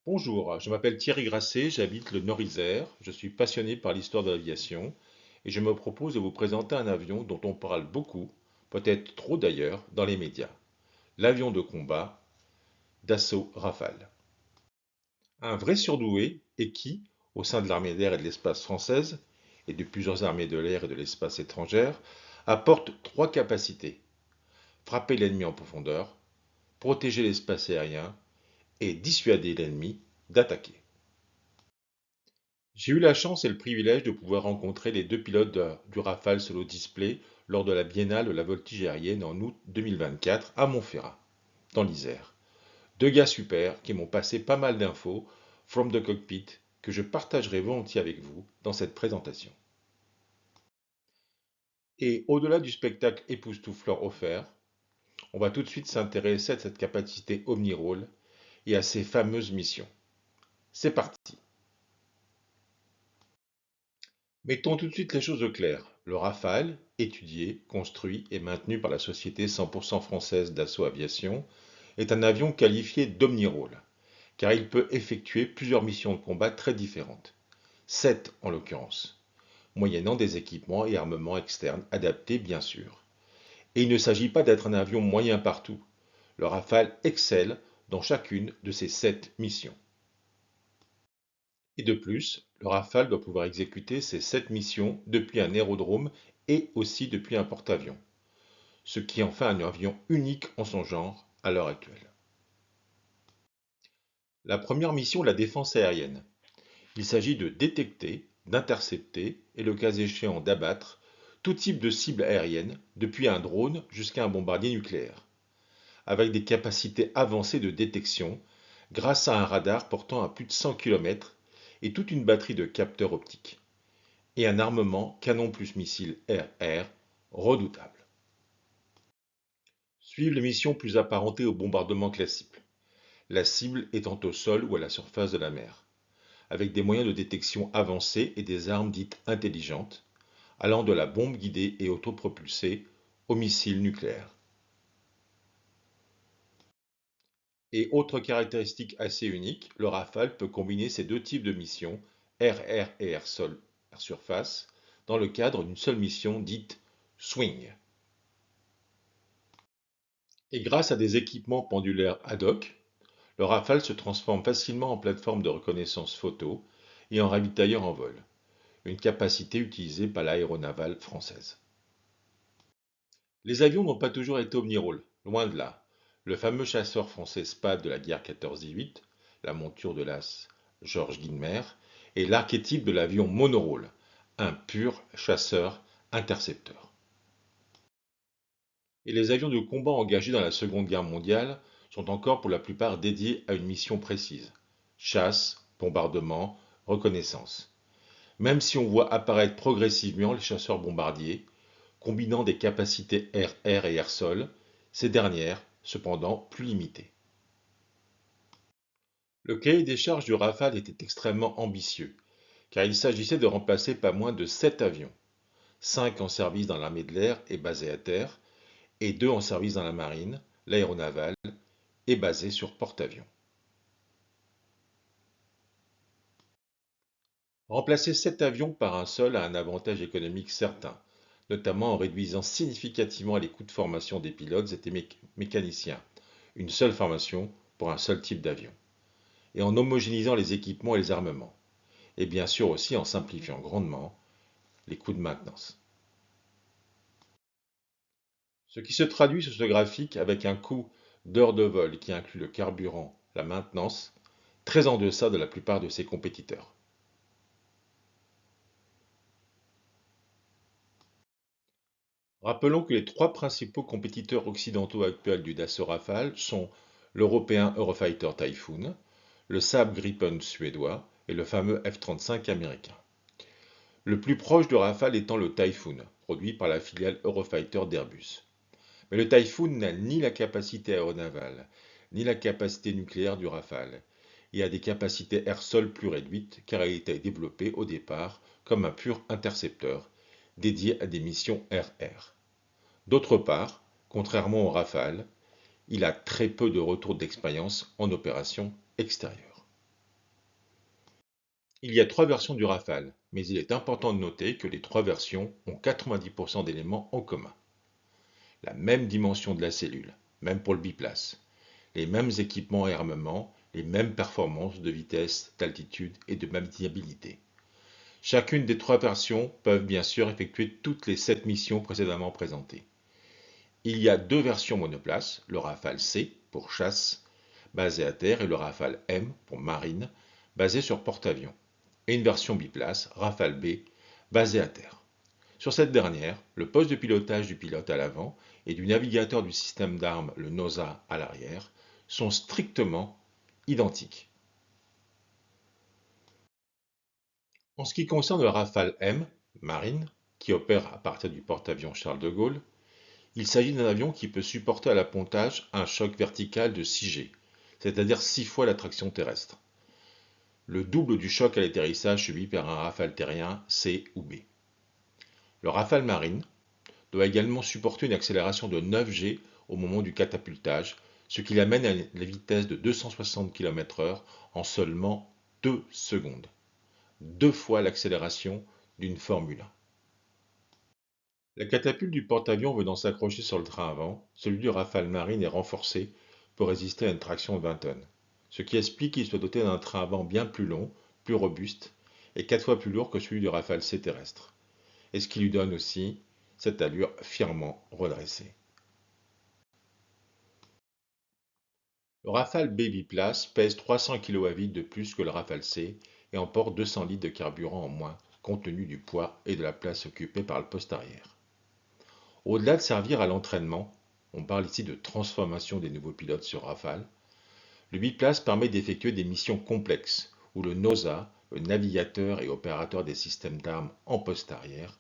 Bonjour, je m'appelle Thierry Grasset, j'habite le Nord-Isère, je suis passionné par l'histoire de l'aviation et je me propose de vous présenter un avion dont on parle beaucoup, peut-être trop d'ailleurs, dans les médias. L'avion de combat Dassault Rafale. Un vrai surdoué et qui, au sein de l'armée d'air et de l'espace française, et de plusieurs armées de l'air et de l'espace étrangères, apporte trois capacités. Frapper l'ennemi en profondeur, protéger l'espace aérien et dissuader l'ennemi d'attaquer. J'ai eu la chance et le privilège de pouvoir rencontrer les deux pilotes du Rafale Solo Display lors de la Biennale de la voltige aérienne en août 2024 à Montferrat, dans l'Isère. Deux gars super qui m'ont passé pas mal d'infos from the cockpit que je partagerai volontiers avec vous dans cette présentation. Et au-delà du spectacle époustouflant offert, on va tout de suite s'intéresser à cette capacité omni-rôle et à ses fameuses missions. C'est parti. Mettons tout de suite les choses au clair. Le Rafale, étudié, construit et maintenu par la société 100% française Dassault Aviation, est un avion qualifié d'omnirôle, car il peut effectuer plusieurs missions de combat très différentes. 7 en l'occurrence, moyennant des équipements et armements externes adaptés bien sûr. Et il ne s'agit pas d'être un avion moyen partout. Le Rafale excelle dans chacune de ces 7 missions. Et de plus, le Rafale doit pouvoir exécuter ces 7 missions depuis un aérodrome et aussi depuis un porte-avions, ce qui en fait un avion unique en son genre à l'heure actuelle. La première mission est la défense aérienne. Il s'agit de détecter, d'intercepter et le cas échéant d'abattre tout type de cible aérienne, depuis un drone jusqu'à un bombardier nucléaire, avec des capacités avancées de détection grâce à un radar portant à plus de 100 km et toute une batterie de capteurs optiques, et un armement canon plus missile air-air redoutable. Suivent les missions plus apparentées au bombardement classique, la cible étant au sol ou à la surface de la mer, avec des moyens de détection avancés et des armes dites intelligentes, allant de la bombe guidée et autopropulsée au missile nucléaire. Et autre caractéristique assez unique, le Rafale peut combiner ces deux types de missions, air-air et air-sol, air-surface, dans le cadre d'une seule mission dite Swing. Et grâce à des équipements pendulaires ad hoc, le Rafale se transforme facilement en plateforme de reconnaissance photo et en ravitailleur en vol, une capacité utilisée par l'aéronavale française. Les avions n'ont pas toujours été omnirôles, loin de là. Le fameux chasseur français SPAD de la guerre 14-18, la monture de l'as Georges Guilmer, est l'archétype de l'avion monorôle, un pur chasseur-intercepteur. Et les avions de combat engagés dans la Seconde Guerre mondiale sont encore pour la plupart dédiés à une mission précise: chasse, bombardement, reconnaissance. Même si on voit apparaître progressivement les chasseurs bombardiers, combinant des capacités air-air et air-sol, ces dernières, cependant, plus limitées. Le cahier des charges du Rafale était extrêmement ambitieux, car il s'agissait de remplacer pas moins de 7 avions, 5 en service dans l'armée de l'air et basés à terre, et 2 en service dans la marine, l'aéronavale, et basés sur porte-avions. Remplacer 7 avions par un seul a un avantage économique certain, notamment en réduisant significativement les coûts de formation des pilotes et des mécaniciens, une seule formation pour un seul type d'avion, et en homogénéisant les équipements et les armements, et bien sûr aussi en simplifiant grandement les coûts de maintenance. Ce qui se traduit sur ce graphique avec un coût d'heure de vol qui inclut le carburant, la maintenance, très en deçà de la plupart de ses compétiteurs. Rappelons que les trois principaux compétiteurs occidentaux actuels du Dassault Rafale sont l'européen Eurofighter Typhoon, le Saab Gripen suédois et le fameux F-35 américain. Le plus proche de Rafale étant le Typhoon, produit par la filiale Eurofighter d'Airbus. Mais le Typhoon n'a ni la capacité aéronavale, ni la capacité nucléaire du Rafale, et a des capacités air-sol plus réduites car il a été développé au départ comme un pur intercepteur, dédié à des missions air-air. D'autre part, contrairement au Rafale, il a très peu de retours d'expérience en opération extérieure. Il y a trois versions du Rafale, mais il est important de noter que les trois versions ont 90% d'éléments en commun. La même dimension de la cellule, même pour le biplace, les mêmes équipements et armements, les mêmes performances de vitesse, d'altitude et de maniabilité. Chacune des trois versions peuvent bien sûr effectuer toutes les 7 missions précédemment présentées. Il y a deux versions monoplace, le Rafale C pour chasse, basé à terre, et le Rafale M pour marine, basé sur porte-avions, et une version biplace, Rafale B, basée à terre. Sur cette dernière, le poste de pilotage du pilote à l'avant et du navigateur du système d'armes, le NOSA, à l'arrière, sont strictement identiques. En ce qui concerne le Rafale M, marine, qui opère à partir du porte-avions Charles de Gaulle, il s'agit d'un avion qui peut supporter à l'appontage un choc vertical de 6 G, c'est-à-dire 6 fois la traction terrestre, le double du choc à l'atterrissage subi par un Rafale terrien C ou B. Le Rafale marine doit également supporter une accélération de 9 G au moment du catapultage, ce qui l'amène à la vitesse de 260 km/h en seulement 2 secondes, deux fois l'accélération d'une Formule 1. La catapulte du porte-avions venant s'accrocher sur le train avant, celui du Rafale marine est renforcé pour résister à une traction de 20 tonnes, ce qui explique qu'il soit doté d'un train avant bien plus long, plus robuste et 4 fois plus lourd que celui du Rafale C terrestre, et ce qui lui donne aussi cette allure fièrement redressée. Le Rafale B biplace pèse 300 kg à vide de plus que le Rafale C et emporte 200 litres de carburant en moins, compte tenu du poids et de la place occupée par le poste arrière. Au-delà de servir à l'entraînement, on parle ici de transformation des nouveaux pilotes sur Rafale, le biplace permet d'effectuer des missions complexes où le NOSA, le navigateur et opérateur des systèmes d'armes en poste arrière,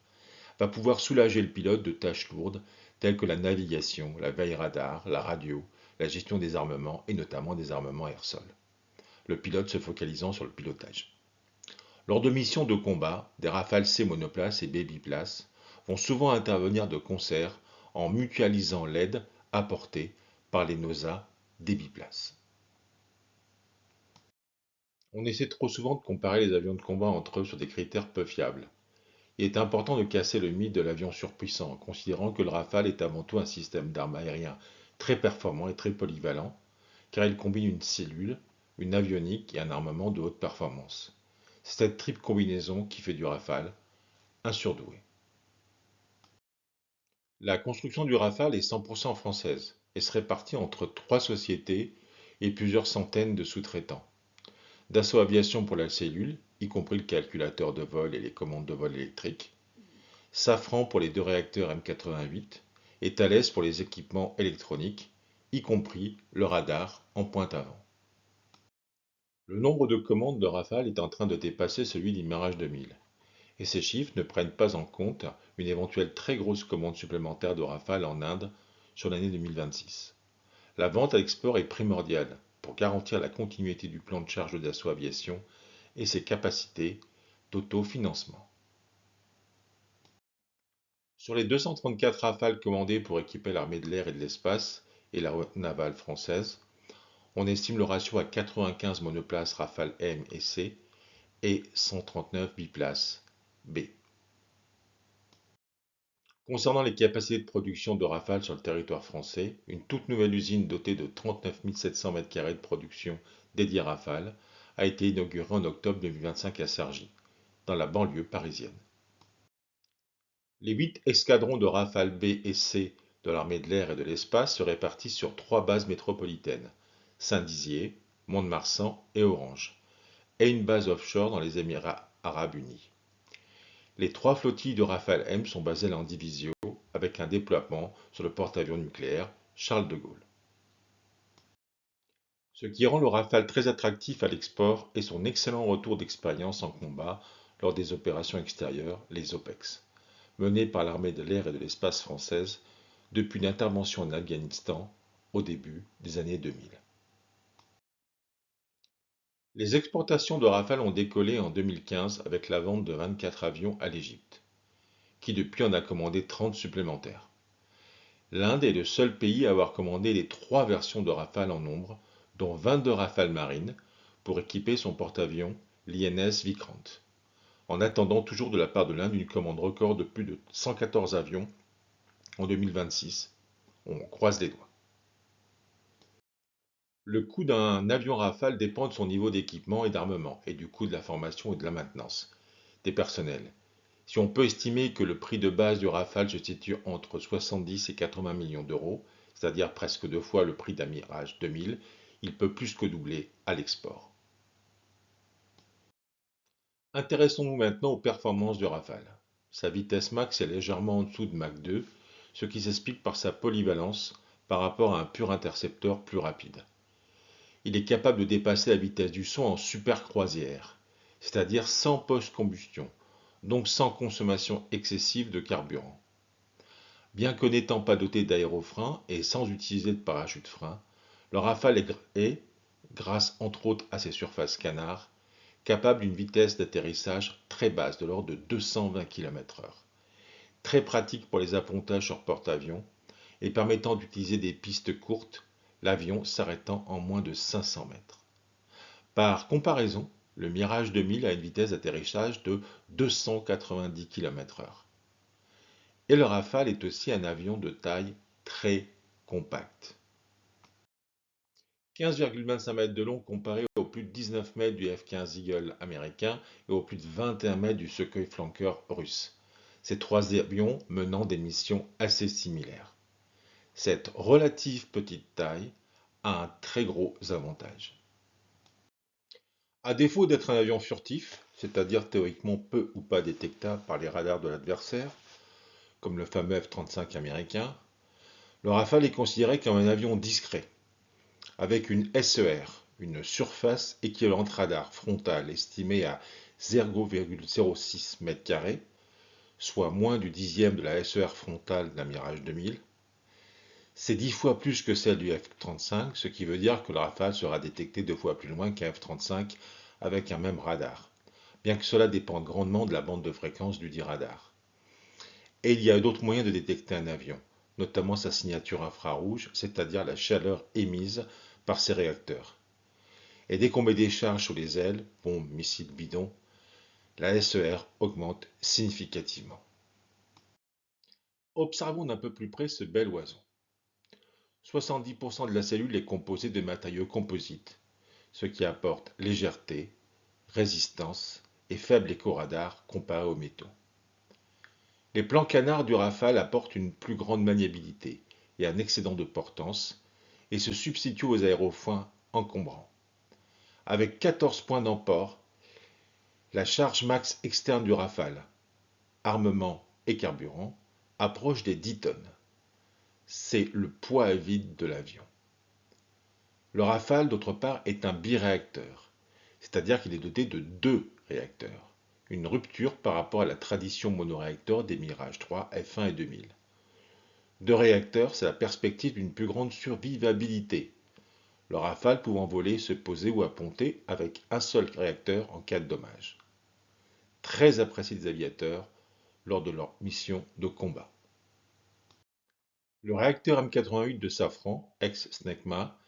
va pouvoir soulager le pilote de tâches lourdes telles que la navigation, la veille radar, la radio, la gestion des armements et notamment des armements air-sol, le pilote se focalisant sur le pilotage. Lors de missions de combat, des Rafales C monoplace et B biplace vont souvent intervenir de concert en mutualisant l'aide apportée par les NOSA des biplaces. On essaie trop souvent de comparer les avions de combat entre eux sur des critères peu fiables. Il est important de casser le mythe de l'avion surpuissant en considérant que le Rafale est avant tout un système d'armes aériens très performant et très polyvalent, car il combine une cellule, une avionique et un armement de haute performance. C'est cette triple combinaison qui fait du Rafale un surdoué. La construction du Rafale est 100% française et se répartit entre trois sociétés et plusieurs centaines de sous-traitants. Dassault Aviation pour la cellule, y compris le calculateur de vol et les commandes de vol électriques, Safran pour les deux réacteurs M88 et Thales pour les équipements électroniques, y compris le radar en pointe avant. Le nombre de commandes de Rafale est en train de dépasser celui du Mirage 2000, et ces chiffres ne prennent pas en compte une éventuelle très grosse commande supplémentaire de Rafale en Inde sur l'année 2026. La vente à l'export est primordiale pour garantir la continuité du plan de charge de Dassault Aviation et ses capacités d'autofinancement. Sur les 234 Rafales commandés pour équiper l'armée de l'air et de l'espace et l'armée navale française, on estime le ratio à 95 monoplaces Rafale M et C et 139 biplaces B. Concernant les capacités de production de Rafale sur le territoire français, une toute nouvelle usine dotée de 39 700 m² de production dédiée à Rafale a été inaugurée en octobre 2025 à Cergy, dans la banlieue parisienne. Les 8 escadrons de Rafale B et C de l'armée de l'air et de l'espace se répartissent sur 3 bases métropolitaines, Saint-Dizier, Mont-de-Marsan et Orange, et une base offshore dans les Émirats arabes unis. Les 3 flottilles de Rafale M sont basées en division avec un déploiement sur le porte-avions nucléaire Charles de Gaulle. Ce qui rend le Rafale très attractif à l'export est son excellent retour d'expérience en combat lors des opérations extérieures, les OPEX, menées par l'armée de l'air et de l'espace française depuis l'intervention en Afghanistan au début des années 2000. Les exportations de Rafale ont décollé en 2015 avec la vente de 24 avions à l'Égypte, qui depuis en a commandé 30 supplémentaires. L'Inde est le seul pays à avoir commandé les 3 versions de Rafale en nombre, dont 22 Rafale marines, pour équiper son porte-avions l'INS Vikrant, en attendant toujours de la part de l'Inde une commande record de plus de 114 avions en 2026. On croise les doigts. Le coût d'un avion Rafale dépend de son niveau d'équipement et d'armement, et du coût de la formation et de la maintenance des personnels. Si on peut estimer que le prix de base du Rafale se situe entre 70 et 80 millions d'euros, c'est-à-dire presque 2 fois le prix d'un Mirage 2000, il peut plus que doubler à l'export. Intéressons-nous maintenant aux performances du Rafale. Sa vitesse max est légèrement en dessous de Mach 2, ce qui s'explique par sa polyvalence par rapport à un pur intercepteur plus rapide. Il est capable de dépasser la vitesse du son en supercroisière, c'est-à-dire sans post-combustion, donc sans consommation excessive de carburant. Bien que n'étant pas doté d'aérofrein et sans utiliser de parachute frein, le Rafale est, grâce entre autres à ses surfaces canards, capable d'une vitesse d'atterrissage très basse de l'ordre de 220 km/h. Très pratique pour les appontages sur porte-avions et permettant d'utiliser des pistes courtes, l'avion s'arrêtant en moins de 500 mètres. Par comparaison, le Mirage 2000 a une vitesse d'atterrissage de 290 km/h. Et le Rafale est aussi un avion de taille très compacte. 15,25 mètres de long comparé aux plus de 19 mètres du F-15 Eagle américain et aux plus de 21 mètres du Sukhoi Flanker russe. Ces trois avions menant des missions assez similaires. Cette relative petite taille a un très gros avantage. À défaut d'être un avion furtif, c'est-à-dire théoriquement peu ou pas détectable par les radars de l'adversaire, comme le fameux F-35 américain, le Rafale est considéré comme un avion discret, avec une SER, une surface équivalente radar frontale estimée à 0,06 m², soit moins du dixième de la SER frontale d'un Mirage 2000. C'est 10 fois plus que celle du F-35, ce qui veut dire que le Rafale sera détecté 2 fois plus loin qu'un F-35 avec un même radar, bien que cela dépende grandement de la bande de fréquence du dit radar. Et il y a d'autres moyens de détecter un avion, notamment sa signature infrarouge, c'est-à-dire la chaleur émise par ses réacteurs. Et dès qu'on met des charges sur les ailes, bombes, missiles, bidons, la SER augmente significativement. Observons d'un peu plus près ce bel oiseau. 70% de la cellule est composée de matériaux composites, ce qui apporte légèreté, résistance et faible éco-radar comparé aux métaux. Les plans canards du Rafale apportent une plus grande maniabilité et un excédent de portance et se substituent aux aérofoils encombrants. Avec 14 points d'emport, la charge max externe du Rafale, armement et carburant, approche des 10 tonnes. C'est le poids à vide de l'avion. Le Rafale, d'autre part, est un biréacteur, c'est-à-dire qu'il est doté de 2 réacteurs, une rupture par rapport à la tradition monoréacteur des Mirage 3, F1 et 2000. 2 réacteurs, c'est la perspective d'une plus grande survivabilité, le Rafale pouvant voler, se poser ou apponter avec un seul réacteur en cas de dommage. Très apprécié des aviateurs lors de leur mission de combat. Le réacteur M88 de Safran, ex-Snecma,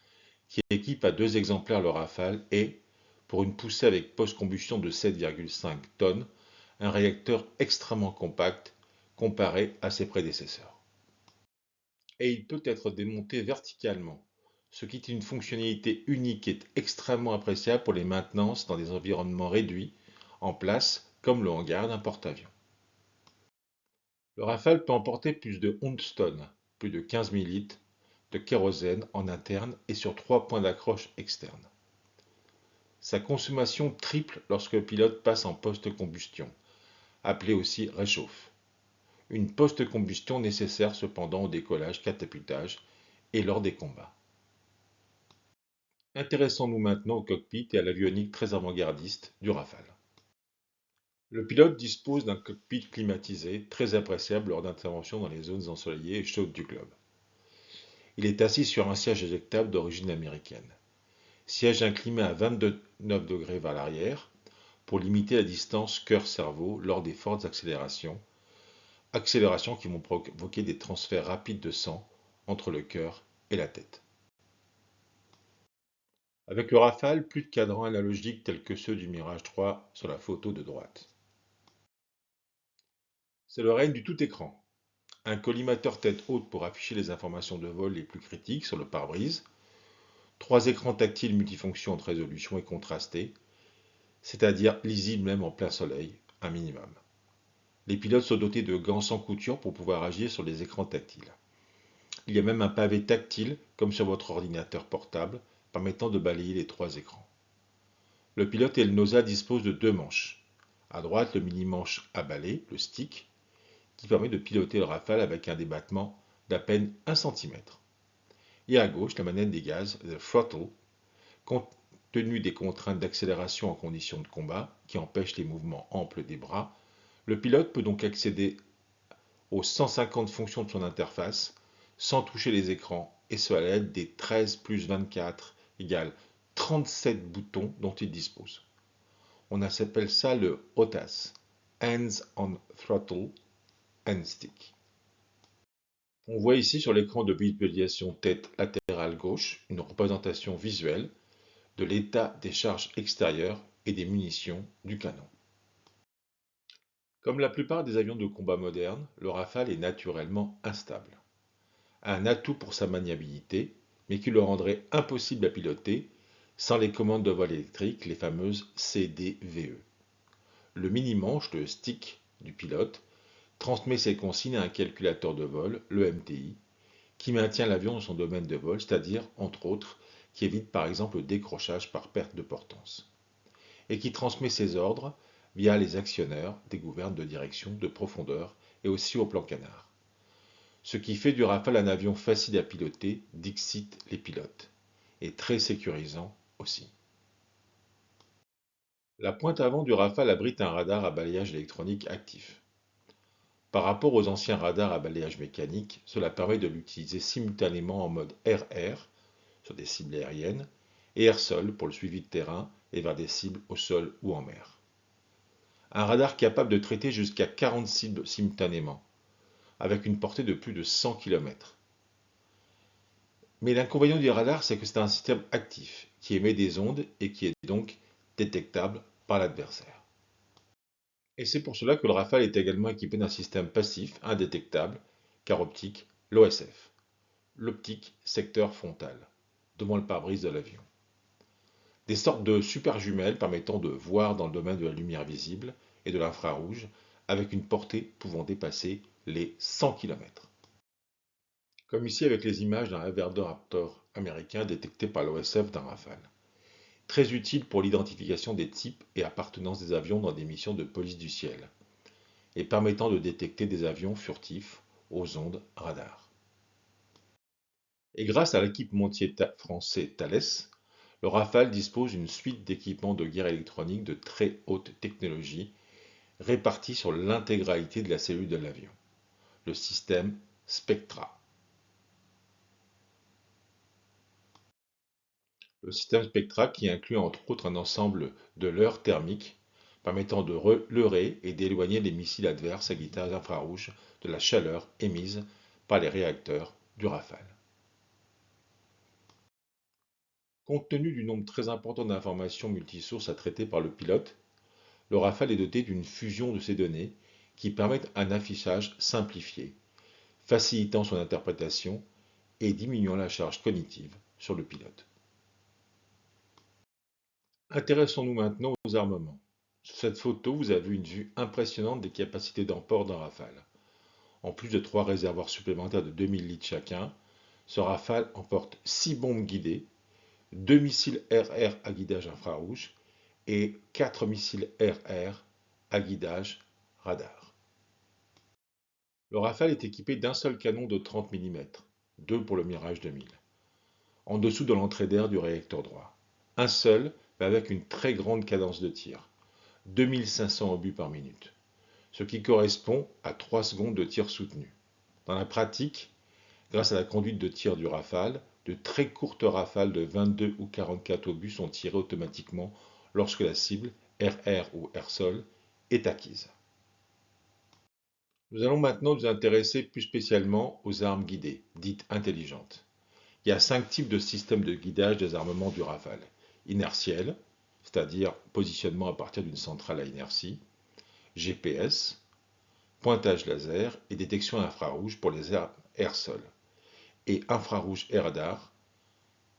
qui équipe à 2 exemplaires le Rafale, est, pour une poussée avec post-combustion de 7,5 tonnes, un réacteur extrêmement compact comparé à ses prédécesseurs. Et il peut être démonté verticalement, ce qui est une fonctionnalité unique et extrêmement appréciable pour les maintenances dans des environnements réduits, en place, comme le hangar d'un porte-avions. Le Rafale peut emporter plus de 11 tonnes, plus de 15 000 litres, de kérosène en interne et sur 3 points d'accroche externes. Sa consommation triple lorsque le pilote passe en post-combustion, appelée aussi réchauffe. Une post-combustion nécessaire cependant au décollage, catapultage et lors des combats. Intéressons-nous maintenant au cockpit et à l'avionique très avant-gardiste du Rafale. Le pilote dispose d'un cockpit climatisé très appréciable lors d'interventions dans les zones ensoleillées et chaudes du globe. Il est assis sur un siège éjectable d'origine américaine. Siège incliné à 29 degrés vers l'arrière pour limiter la distance cœur-cerveau lors des fortes accélérations qui vont provoquer des transferts rapides de sang entre le cœur et la tête. Avec le Rafale, plus de cadrans analogiques tels que ceux du Mirage 3 sur la photo de droite. C'est le règne du tout-écran. Un collimateur tête haute pour afficher les informations de vol les plus critiques sur le pare-brise. Trois écrans tactiles multifonctions de résolution et contrastés, c'est-à-dire lisibles même en plein soleil, un minimum. Les pilotes sont dotés de gants sans couture pour pouvoir agir sur les écrans tactiles. Il y a même un pavé tactile, comme sur votre ordinateur portable, permettant de balayer les trois écrans. Le pilote et le NOSA disposent de deux manches. À droite, le mini-manche à balai, le stick, qui permet de piloter le Rafale avec un débattement d'à peine 1 cm. Et à gauche, la manette des gaz, le throttle, compte tenu des contraintes d'accélération en conditions de combat, qui empêchent les mouvements amples des bras, le pilote peut donc accéder aux 150 fonctions de son interface sans toucher les écrans, et ce à l'aide des 13 plus 24 égale 37 boutons dont il dispose. On appelle ça le HOTAS, Hands on Throttle and Stick. On voit ici sur l'écran de visualisation tête latérale gauche une représentation visuelle de l'état des charges extérieures et des munitions du canon. Comme la plupart des avions de combat modernes, le Rafale est naturellement instable. Un atout pour sa maniabilité, mais qui le rendrait impossible à piloter sans les commandes de vol électrique, les fameuses CDVE. Le mini-manche, le stick du pilote, transmet ses consignes à un calculateur de vol, le MTI, qui maintient l'avion dans son domaine de vol, c'est-à-dire, entre autres, qui évite par exemple le décrochage par perte de portance, et qui transmet ses ordres via les actionneurs des gouvernes de direction, de profondeur et aussi au plan canard. Ce qui fait du Rafale un avion facile à piloter, dixit les pilotes, et très sécurisant aussi. La pointe avant du Rafale abrite un radar à balayage électronique actif. Par rapport aux anciens radars à balayage mécanique, cela permet de l'utiliser simultanément en mode RR, sur des cibles aériennes, et air-sol pour le suivi de terrain et vers des cibles au sol ou en mer. Un radar capable de traiter jusqu'à 40 cibles simultanément, avec une portée de plus de 100 km. Mais l'inconvénient du radar, c'est que c'est un système actif, qui émet des ondes et qui est donc détectable par l'adversaire. Et c'est pour cela que le Rafale est également équipé d'un système passif indétectable, car optique, l'OSF, l'optique secteur frontal, devant le pare-brise de l'avion. Des sortes de super jumelles permettant de voir dans le domaine de la lumière visible et de l'infrarouge, avec une portée pouvant dépasser les 100 km. Comme ici avec les images d'un Raptor américain détecté par l'OSF d'un Rafale. Très utile pour l'identification des types et appartenances des avions dans des missions de police du ciel, et permettant de détecter des avions furtifs aux ondes radar. Et grâce à l'équipementier français Thales, le Rafale dispose d'une suite d'équipements de guerre électronique de très haute technologie répartis sur l'intégralité de la cellule de l'avion, le système Spectra. Le système Spectra qui inclut entre autres un ensemble de leurres thermiques permettant de leurrer et d'éloigner les missiles adverses à guitare infrarouge de la chaleur émise par les réacteurs du Rafale. Compte tenu du nombre très important d'informations multisources à traiter par le pilote, le Rafale est doté d'une fusion de ces données qui permettent un affichage simplifié, facilitant son interprétation et diminuant la charge cognitive sur le pilote. Intéressons-nous maintenant aux armements. Sur cette photo, vous avez une vue impressionnante des capacités d'emport d'un Rafale. En plus de 3 réservoirs supplémentaires de 2000 litres chacun, ce Rafale emporte 6 bombes guidées, 2 missiles RR à guidage infrarouge et 4 missiles RR à guidage radar. Le Rafale est équipé d'un seul canon de 30 mm, 2 pour le Mirage 2000, en dessous de l'entrée d'air du réacteur droit. Un seul, mais avec une très grande cadence de tir, 2500 obus par minute, ce qui correspond à 3 secondes de tir soutenu. Dans la pratique, grâce à la conduite de tir du Rafale, de très courtes rafales de 22 ou 44 obus sont tirées automatiquement lorsque la cible, RR ou air-sol, est acquise. Nous allons maintenant nous intéresser plus spécialement aux armes guidées, dites intelligentes. Il y a 5 types de systèmes de guidage des armements du Rafale. inertiel, c'est-à-dire positionnement à partir d'une centrale à inertie, GPS, pointage laser et détection infrarouge pour les armes air-sol, et infrarouge et radar,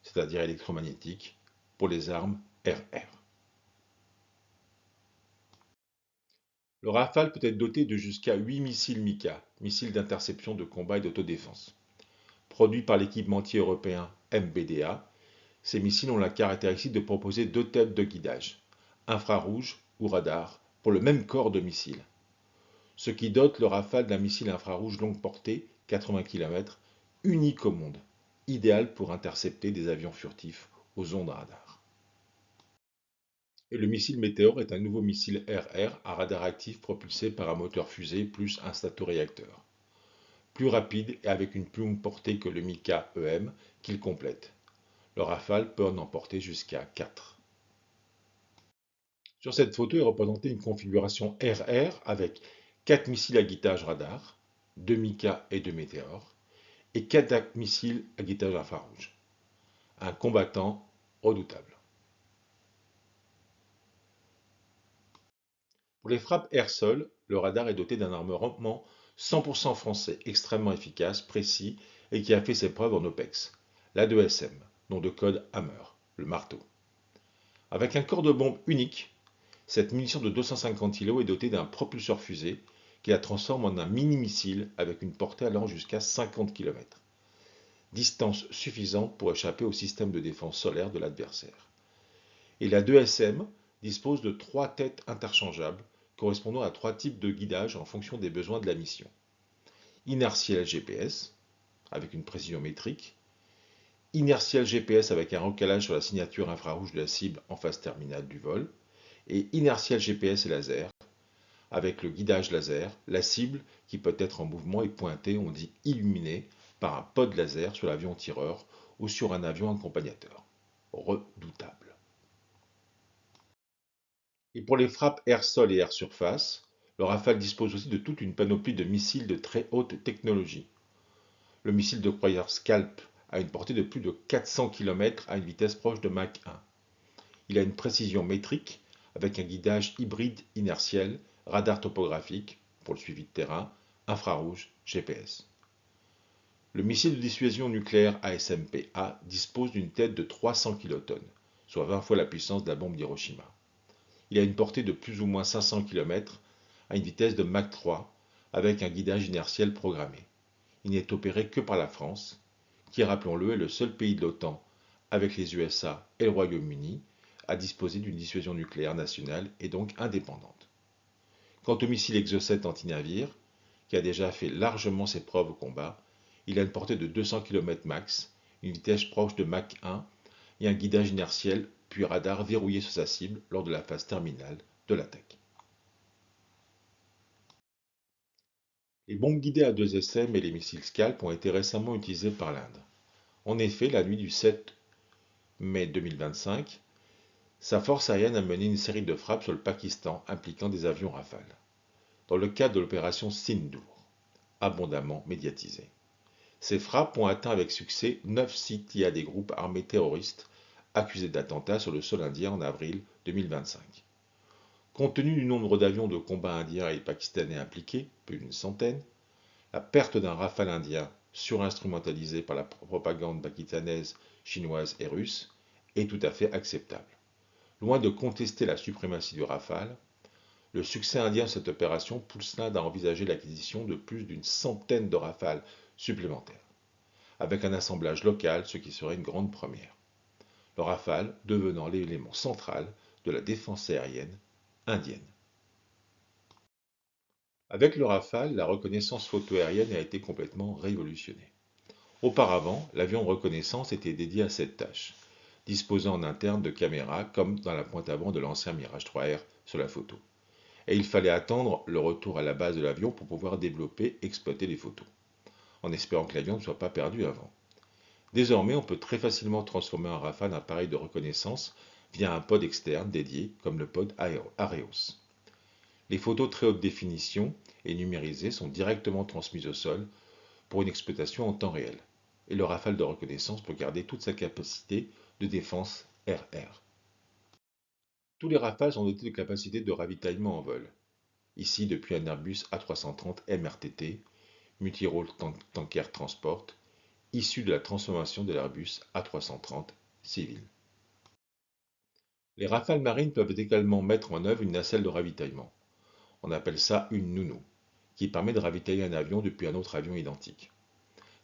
c'est-à-dire électromagnétique, pour les armes air-air. Le Rafale peut être doté de jusqu'à 8 missiles Mika, missiles d'interception de combat et d'autodéfense. Produits par l'équipementier européen MBDA, ces missiles ont la caractéristique de proposer deux têtes de guidage, infrarouge ou radar, pour le même corps de missiles, ce qui dote le Rafale d'un missile infrarouge longue portée, 80 km, unique au monde, idéal pour intercepter des avions furtifs aux ondes radar. Et le missile Météore est un nouveau missile air-air à radar actif propulsé par un moteur fusée plus un statoréacteur. Plus rapide et avec une plus longue portée que le Mika-EM qu'il complète. Le Rafale peut en emporter jusqu'à 4. Sur cette photo est représentée une configuration air-air avec 4 missiles à guidage radar, 2 Mika et 2 Météores, et 4 missiles à guidage infrarouge. Un combattant redoutable. Pour les frappes air-sol, le radar est doté d'un armement 100% français extrêmement efficace, précis et qui a fait ses preuves en OPEX, l'A2SM, nom de code Hammer, le marteau. Avec un corps de bombe unique, cette munition de 250 kg est dotée d'un propulseur fusée qui la transforme en un mini-missile avec une portée allant jusqu'à 50 km. Distance suffisante pour échapper au système de défense solaire de l'adversaire. Et la 2SM dispose de 3 têtes interchangeables correspondant à 3 types de guidage en fonction des besoins de la mission. Inertiel GPS, avec une précision métrique. Inertiel GPS avec un recalage sur la signature infrarouge de la cible en phase terminale du vol. Et inertiel GPS et laser, avec le guidage laser, la cible qui peut être en mouvement et pointée, on dit illuminée, par un pod laser sur l'avion tireur ou sur un avion accompagnateur. Redoutable. Et pour les frappes air-sol et air-surface, le Rafale dispose aussi de toute une panoplie de missiles de très haute technologie. Le missile de croisière Scalp a une portée de plus de 400 km à une vitesse proche de Mach 1. Il a une précision métrique avec un guidage hybride inertiel, radar topographique pour le suivi de terrain, infrarouge, GPS. Le missile de dissuasion nucléaire ASMP-A dispose d'une tête de 300 kilotonnes, soit 20 fois la puissance de la bombe d'Hiroshima. Il a une portée de plus ou moins 500 km à une vitesse de Mach 3 avec un guidage inertiel programmé. Il n'est opéré que par la France, qui, rappelons-le, est le seul pays de l'OTAN, avec les USA et le Royaume-Uni, à disposer d'une dissuasion nucléaire nationale et donc indépendante. Quant au missile Exocet anti-navire, qui a déjà fait largement ses preuves au combat, il a une portée de 200 km max, une vitesse proche de Mach 1 et un guidage inertiel puis radar verrouillé sur sa cible lors de la phase terminale de l'attaque. Les bombes guidées à 2SM et les missiles Scalp ont été récemment utilisés par l'Inde. En effet, la nuit du 7 mai 2025, sa force aérienne a mené une série de frappes sur le Pakistan impliquant des avions Rafale, dans le cadre de l'opération Sindoor, abondamment médiatisée. Ces frappes ont atteint avec succès 9 sites liés à des groupes armés terroristes accusés d'attentats sur le sol indien en avril 2025. Compte tenu du nombre d'avions de combat indiens et pakistanais impliqués, plus d'une centaine, la perte d'un Rafale indien surinstrumentalisé par la propagande pakistanaise, chinoise et russe est tout à fait acceptable. Loin de contester la suprématie du Rafale, le succès indien de cette opération pousse l'Inde à envisager l'acquisition de plus d'une centaine de Rafales supplémentaires, avec un assemblage local, ce qui serait une grande première. Le Rafale devenant l'élément central de la défense aérienne indienne. Avec le Rafale, la reconnaissance photo-aérienne a été complètement révolutionnée. Auparavant, l'avion de reconnaissance était dédié à cette tâche, disposant en interne de caméras comme dans la pointe avant de l'ancien Mirage 3R sur la photo. Et il fallait attendre le retour à la base de l'avion pour pouvoir développer et exploiter les photos, en espérant que l'avion ne soit pas perdu avant. Désormais, on peut très facilement transformer un Rafale en appareil de reconnaissance via un pod externe dédié comme le pod Areos. Les photos très haute définition et numérisées sont directement transmises au sol pour une exploitation en temps réel, et le Rafale de reconnaissance peut garder toute sa capacité de défense RR. Tous les Rafales sont dotés de capacités de ravitaillement en vol. Ici depuis un Airbus A330 MRTT, Multi-Role Tanker Transport, issu de la transformation de l'Airbus A330 civil. Les Rafales marines peuvent également mettre en œuvre une nacelle de ravitaillement. On appelle ça une nounou, qui permet de ravitailler un avion depuis un autre avion identique.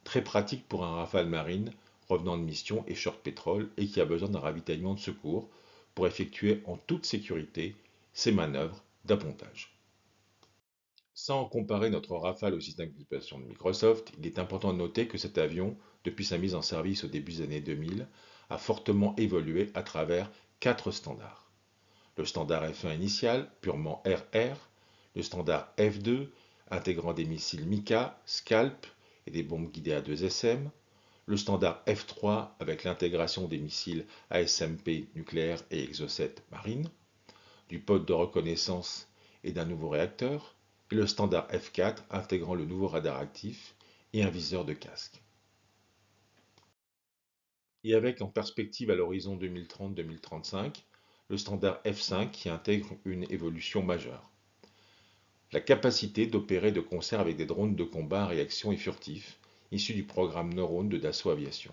Très pratique pour un Rafale marine revenant de mission et short pétrole et qui a besoin d'un ravitaillement de secours pour effectuer en toute sécurité ses manœuvres d'appontage. Sans comparer notre Rafale au système d'exploitation de Microsoft, il est important de noter que cet avion, depuis sa mise en service au début des années 2000, a fortement évolué à travers 4 standards. Le standard F1 initial, purement RR, le standard F2, intégrant des missiles Mika, Scalp et des bombes guidées à 2 SM, le standard F3 avec l'intégration des missiles ASMP nucléaires et Exocet marine, du pod de reconnaissance et d'un nouveau réacteur, et le standard F4 intégrant le nouveau radar actif et un viseur de casque. Et avec en perspective à l'horizon 2030-2035, le standard F5 qui intègre une évolution majeure. La capacité d'opérer de concert avec des drones de combat à réaction et furtifs, issus du programme Neurone de Dassault Aviation.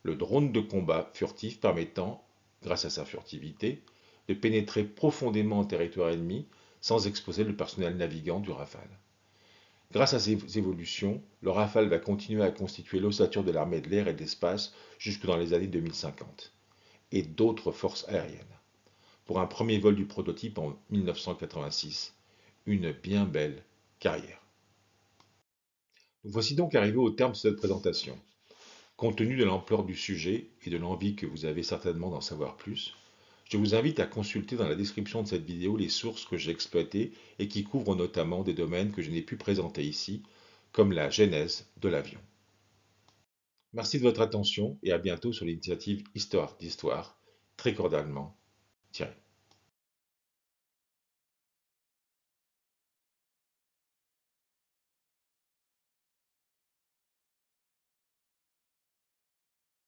Le drone de combat furtif permettant, grâce à sa furtivité, de pénétrer profondément en territoire ennemi sans exposer le personnel navigant du Rafale. Grâce à ces évolutions, le Rafale va continuer à constituer l'ossature de l'armée de l'air et de l'espace jusque dans les années 2050, et d'autres forces aériennes. Pour un premier vol du prototype en 1986, une bien belle carrière. Nous voici donc arrivés au terme de cette présentation. Compte tenu de l'ampleur du sujet et de l'envie que vous avez certainement d'en savoir plus, je vous invite à consulter dans la description de cette vidéo les sources que j'ai exploitées et qui couvrent notamment des domaines que je n'ai pu présenter ici, comme la genèse de l'avion. Merci de votre attention et à bientôt sur l'initiative Histoire d'Histoire, très cordialement, Thierry.